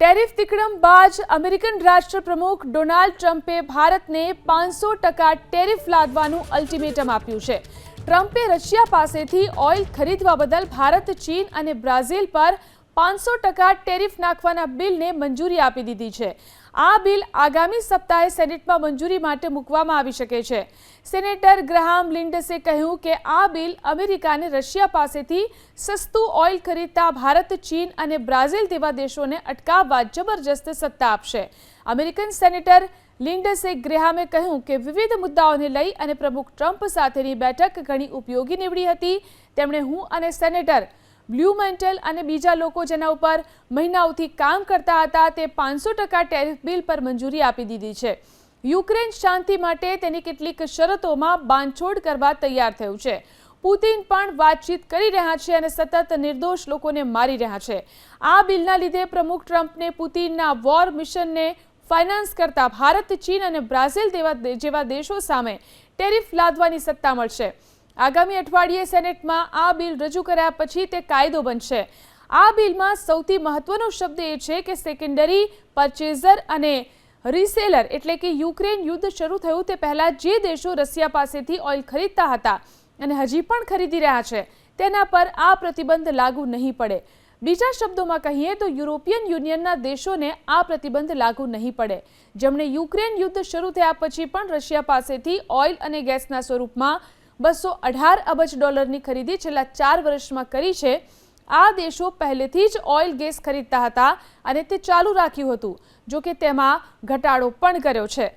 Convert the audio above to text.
Tariff વિક્રમબાજ American રાષ્ટ્રપ્રમુખ Donald ટ્રમ્પે ભારતને 500% ટેરિફ લાદવાનું અલ્ટિમેટમ આપ્યું છે। ટ્રમ્પે રશિયા પાસેથી ઓઇલ ખરીદવા બદલ ભારત, ચીન અને બ્રાઝિલ પર 500% ટેરિફ નાખવાના બિલને મંજૂરી આપી દીધી છે। આ બિલ આગામી સપ્તાહે સેનેટમાં મંજૂરી માટે મૂકવામાં આવી શકે છે। સેનેટર ગ્રાહમ લિન્ડસે કહ્યું કે આ બિલ અમેરિકાને રશિયા પાસેથી સસ્તું ઓઇલ ખરીદતા ભારત, ચીન અને બ્રાઝિલ જેવા દેશોને અટકાવવા જબરજસ્ત સત્તા આપશે। અમેરિકન સેનેટર લિન્ડસે ગ્રેહામે કહ્યું કે વિવિધ મુદ્દાઓને લઈ અને પ્રમુખ ટ્રમ્પ સાથેની બેઠક ઘણી ઉપયોગી નીવડી હતી। તેમણે હું અને સેનેટર બ્લ્યુમેન્ટેલ અને બીજા લોકો જેના ઉપર મહિનાઓથી કામ કરતા હતા તે 500% ટેરિફ બિલ પર મંજૂરી આપી દીધી છે। યુક્રેન શાંતિ માટે તેની કેટલીક શરતોમાં બાંધછોડ કરવા તૈયાર થયું છે। પુતિન પણ વાતચીત કરી રહ્યા છે અને સતત નિર્દોષ લોકોને મારી રહ્યા છે। આ બિલના લીધે પ્રમુખ ટ્રમ્પને પુતિનના વોર મિશનને ફાઇનાન્સ કરતા ભારત, ચીન અને બ્રાઝિલ જેવા દેશો સામે ટેરિફ લાદવાની સત્તા મળશે। આગામી અઠવાડિયે સેનેટમાં આ બિલ રજૂ કર્યા પછી તે કાયદો બનશે। આ બિલમાં સૌથી મહત્વનો શબ્દ એ છે કે સેકન્ડરી પરચેઝર અને રીસેલર એટલે કે યુક્રેન યુદ્ધ શરૂ થયું તે પહેલા જે દેશો રશિયા પાસેથી ઓઇલ ખરીદતા હતા અને હજી પણ ખરીદી રહ્યા છે તેના પર આ પ્રતિબંધ લાગુ નહીં પડે। બીજા શબ્દોમાં કહીએ તો યુરોપિયન યુનિયનના દેશોને આ પ્રતિબંધ લાગુ નહીં પડે, જેમણે યુક્રેન યુદ્ધ શરૂ થયા પછી પણ રશિયા પાસેથી ઓઇલ અને ગેસના સ્વરૂપમાં $218 અબજની ખરીદી છેલ્લા 4 વર્ષમાં કરી છે। આ દેશો પહેલેથી જ ઓઇલ ગેસ ખરીદતા હતા અને તે ચાલુ રાખ્યું હતું, જો કે તેમાં ઘટાડો પણ કર્યો છે।